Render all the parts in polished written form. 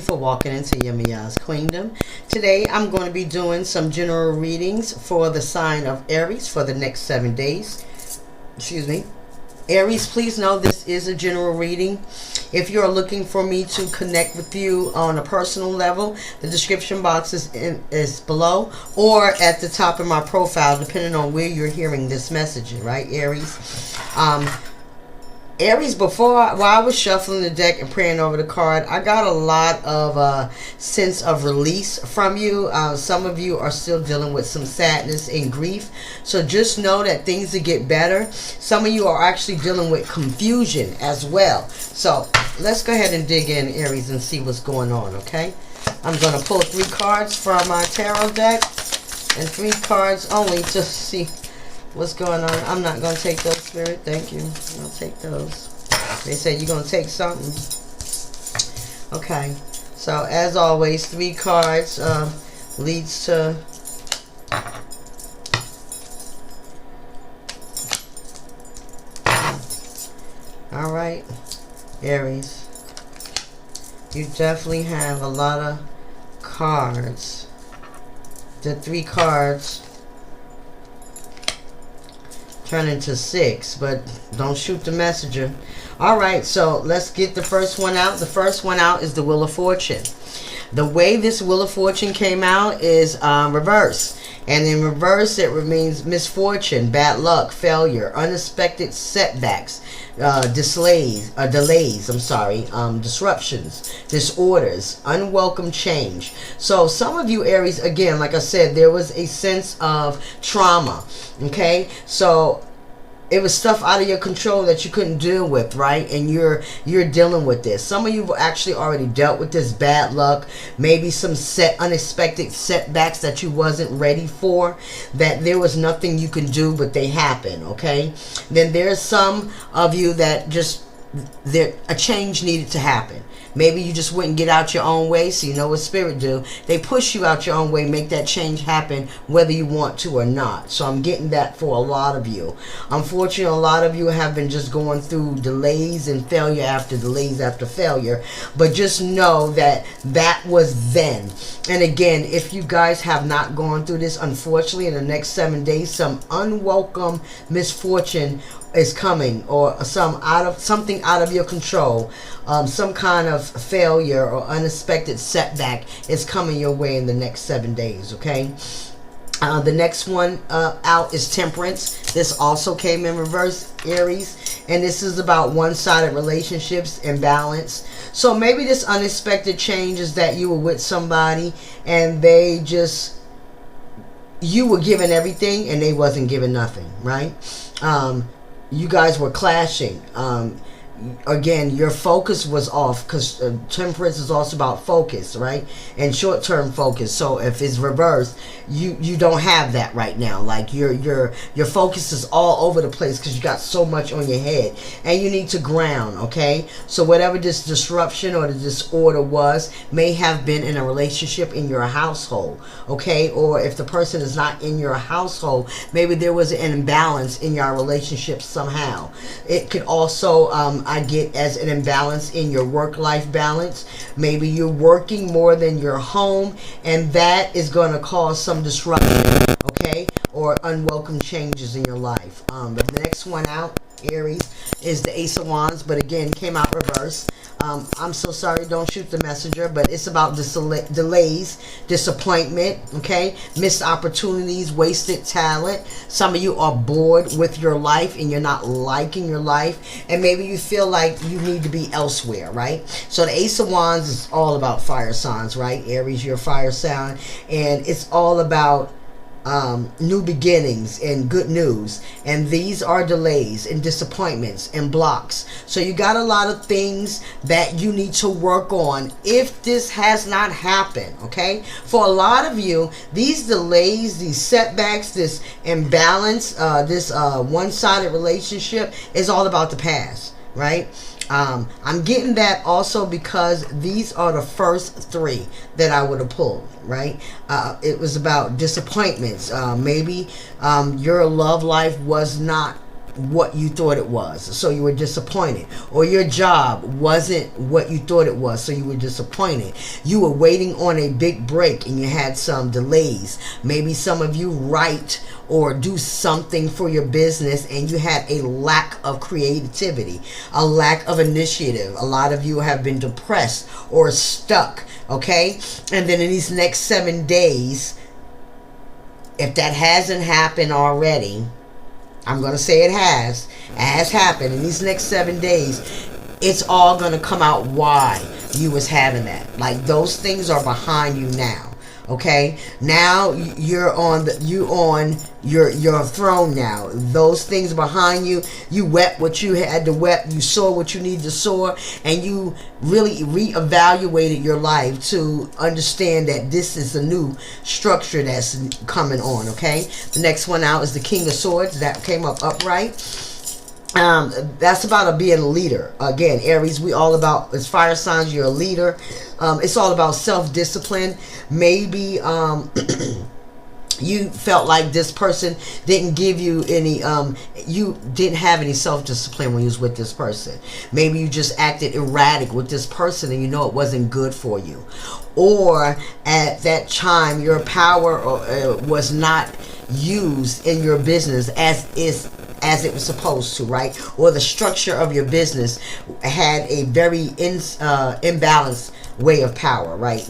you for walking into Yemiya's Queendom. Today I'm going to be doing some general readings for the sign of Aries for the next 7 days. Excuse me. Aries, please know this is a general reading. If you're looking for me to connect with you on a personal level, the description box is below or at the top of my profile, depending on where you're hearing this message, right, Aries? Aries, while I was shuffling the deck and praying over the card, I got a lot of sense of release from you. Some of you are still dealing with some sadness and grief. So just know that things will get better. Some of you are actually dealing with confusion as well. So let's go ahead and dig in, Aries, and see what's going on, okay? I'm going to pull 3 cards from my tarot deck and 3 cards only to see what's going on. I'm not going to take those, Spirit. Thank you. I'll take those. They say you're going to take something. Okay. So, as always, 3 cards leads to... Alright, Aries. You definitely have a lot of cards. The 3 cards turn into 6, but don't shoot the messenger. Alright, so let's get the first one out. The first one out is the Wheel of Fortune. The way this Wheel of Fortune came out is reverse. And in reverse, it means misfortune, bad luck, failure, unexpected setbacks, disruptions, disorders, unwelcome change. So some of you, Aries, again, like I said, there was a sense of trauma. Okay, so it was stuff out of your control that you couldn't deal with, right? And you're dealing with this. Some of you have actually already dealt with this bad luck, maybe some unexpected setbacks that you wasn't ready for, that there was nothing you can do, but they happen, okay? Then there's some of you that just a change needed to happen. Maybe you just wouldn't get out your own way, so you know what Spirit do. They push you out your own way, make that change happen, whether you want to or not. So I'm getting that for a lot of you. Unfortunately, a lot of you have been just going through delays and failure after delays after failure. But just know that that was then. And again, if you guys have not gone through this, unfortunately, in the next 7 days, some unwelcome misfortune is coming, or something out of your control, some kind of failure or unexpected setback is coming your way in the next 7 days, okay? The next one out is Temperance. This also came in reverse, Aries, and this is about one-sided relationships and balance. So maybe this unexpected change is that you were with somebody and you were given everything and they wasn't given nothing, right? You guys were clashing. Again, your focus was off, because Temperance is also about focus, right? And short-term focus. So if it's reversed, you don't have that right now. Like your focus is all over the place because you got so much on your head, and you need to ground, okay? So whatever this disruption or the disorder was may have been in a relationship in your household, okay? Or if the person is not in your household, maybe there was an imbalance in your relationship somehow. It could also I get as an imbalance in your work-life balance. Maybe you're working more than you're home, and that is going to cause some disruption, okay? Or unwelcome changes in your life. The next one out, Aries, is the Ace of Wands, but again, came out reverse. I'm so sorry, don't shoot the messenger, but it's about delays, disappointment, okay? Missed opportunities, wasted talent. Some of you are bored with your life and you're not liking your life, and maybe you feel like you need to be elsewhere, right? So the Ace of Wands is all about fire signs, right? Aries, you're a fire sign, and it's all about new beginnings and good news, and these are delays and disappointments and blocks. So you got a lot of things that you need to work on if this has not happened, okay? For a lot of you, these delays, these setbacks, this imbalance, this one-sided relationship is all about the past, right? I'm getting that also because these are the first 3 that I would have pulled, right? It was about disappointments. Maybe your love life was not what you thought it was, so you were disappointed. Or your job wasn't what you thought it was, so you were disappointed. You were waiting on a big break and you had some delays. Maybe some of you write or do something for your business and you had a lack of creativity, a lack of initiative. A lot of you have been depressed or stuck, okay? And then in these next 7 days, if that hasn't happened already, I'm going to say it has happened. In these next 7 days, it's all going to come out why you was having that. Like, those things are behind you now. Okay, now you're on your throne now. Those things behind you. You wept what you had to weep. You saw what you needed to sow, and you really reevaluated your life to understand that this is a new structure that's coming on. Okay, the next one out is the King of Swords. That came up upright. That's about being a leader. Again, Aries, we all about, as fire signs, you're a leader. It's all about self-discipline. Maybe you felt like this person didn't give you any, you didn't have any self-discipline when you was with this person. Maybe you just acted erratic with this person and you know it wasn't good for you. Or at that time, your power was not used in your business as it was supposed to, right? Or the structure of your business had a very imbalanced way of power, right?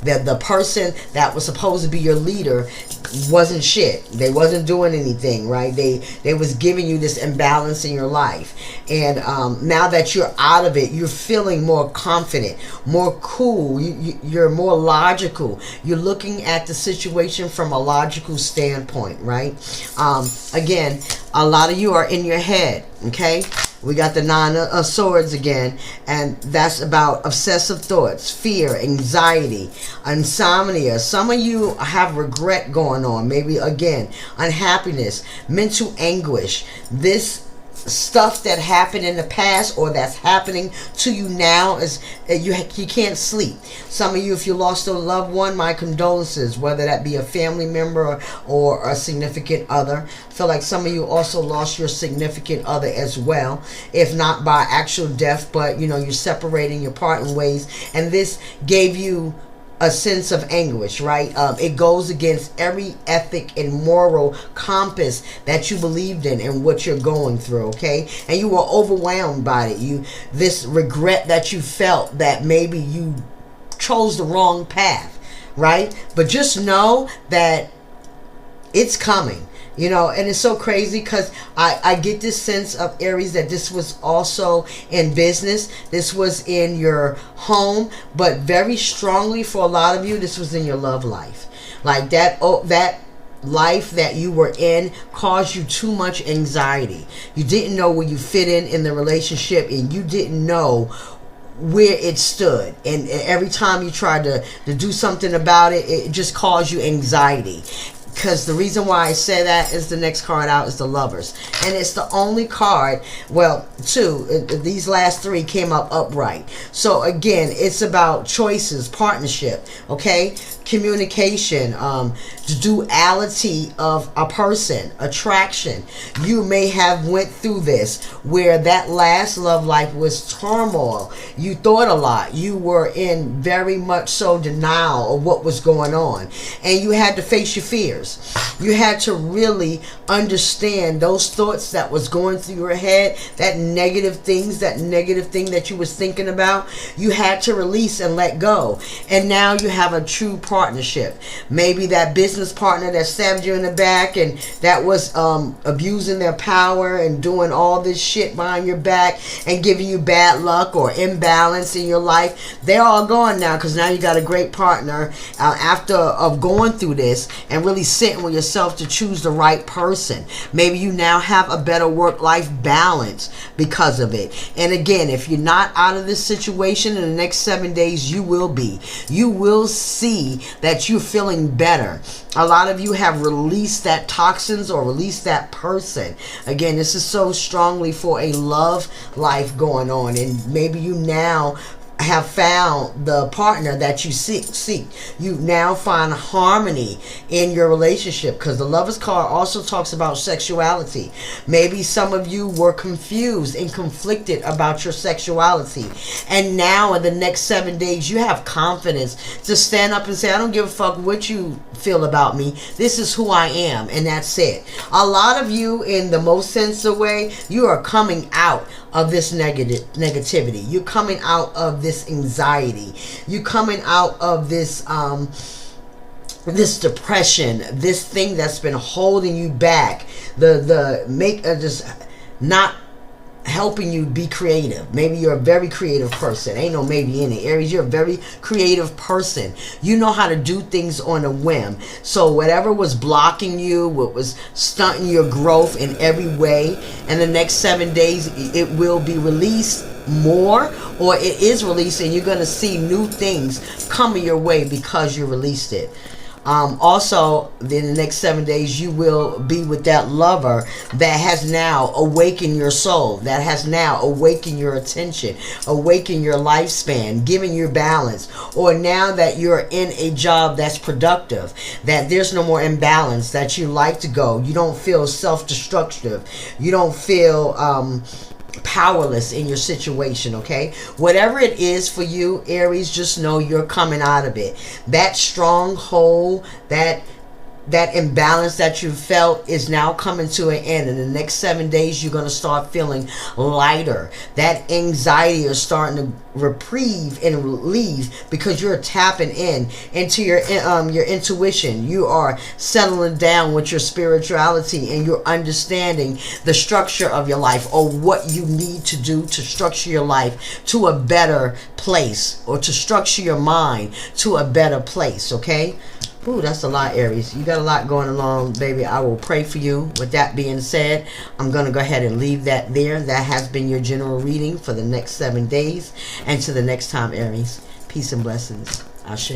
The person that was supposed to be your leader wasn't shit. They wasn't doing anything, right? They was giving you this imbalance in your life. And now that you're out of it, you're feeling more confident, more cool. You're more logical. You're looking at the situation from a logical standpoint, right? Again, a lot of you are in your head, okay? We got the Nine of Swords again, and that's about obsessive thoughts, fear, anxiety, insomnia. Some of you have regret going on. Maybe, again, unhappiness, mental anguish. This stuff that happened in the past or that's happening to you now is you can't sleep. Some of you, if you lost a loved one, my condolences, whether that be a family member or a significant other. I feel like some of you also lost your significant other as well, if not by actual death, but you know, you're separating, you're parting ways, and this gave you a sense of anguish, right? It goes against every ethic and moral compass that you believed in and what you're going through, okay? And you were overwhelmed by it. This regret that you felt that maybe you chose the wrong path, right? But just know that it's coming. You know, and it's so crazy because I get this sense of Aries that this was also in business. This was in your home, but very strongly for a lot of you, this was in your love life. Like that life that you were in caused you too much anxiety. You didn't know where you fit in the relationship, and you didn't know where it stood, and every time you tried to do something about it, it just caused you anxiety. Because the reason why I say that is the next card out is the Lovers. And it's the only card, well, these last three came up upright. So again, it's about choices, partnership, okay? Communication, the duality of a person, attraction. You may have went through this where that last love life was turmoil. You thought a lot. You were in very much so denial of what was going on. And you had to face your fears. You had to really understand those thoughts that was going through your head, that negative thing that you was thinking about. You had to release and let go. And now you have a true partnership. Maybe that business partner that stabbed you in the back and that was abusing their power and doing all this shit behind your back and giving you bad luck or imbalance in your life, they're all gone now, because now you got a great partner after of going through this and really sitting with yourself to choose the right person. Maybe you now have a better work-life balance because of it. And again, if you're not out of this situation in the next 7 days, you will be. You will see that you're feeling better. A lot of you have released that toxins or released that person. Again, this is so strongly for a love life going on, and maybe you now have found the partner that you seek. You now find harmony in your relationship, because the Lovers card also talks about sexuality. Maybe some of you were confused and conflicted about your sexuality, and now in the next 7 days you have confidence to stand up and say, I don't give a fuck what you feel about me. This is who I am, and that's it. A lot of you, in the most sensitive way, you are coming out of this negativity. You're coming out of this anxiety. You're coming out of this this depression, this thing that's been holding you back, just not helping you be creative. Maybe you're a very creative person. Ain't no maybe in it. Aries, you're a very creative person. You know how to do things on a whim. So whatever was blocking you, what was stunting your growth in every way, in the next 7 days, it will be released more, or it is released, and you're going to see new things coming your way because you released it. Also, in the next 7 days, you will be with that lover that has now awakened your soul, that has now awakened your attention, awakened your lifespan, giving you balance. Or now that you're in a job that's productive, that there's no more imbalance, that you like to go, you don't feel self-destructive, you don't feel powerless in your situation. Okay, whatever it is for you, Aries, just know you're coming out of it. That stronghold, that imbalance that you felt is now coming to an end. In the next 7 days, you're going to start feeling lighter. That anxiety is starting to reprieve and relieve, because you're tapping into your intuition. You are settling down with your spirituality, and you're understanding the structure of your life, or what you need to do to structure your life to a better place, or to structure your mind to a better place. Okay. Ooh, that's a lot, Aries. You got a lot going along, baby. I will pray for you. With that being said, I'm going to go ahead and leave that there. That has been your general reading for the next 7 days. And to the next time, Aries. Peace and blessings. Ashe.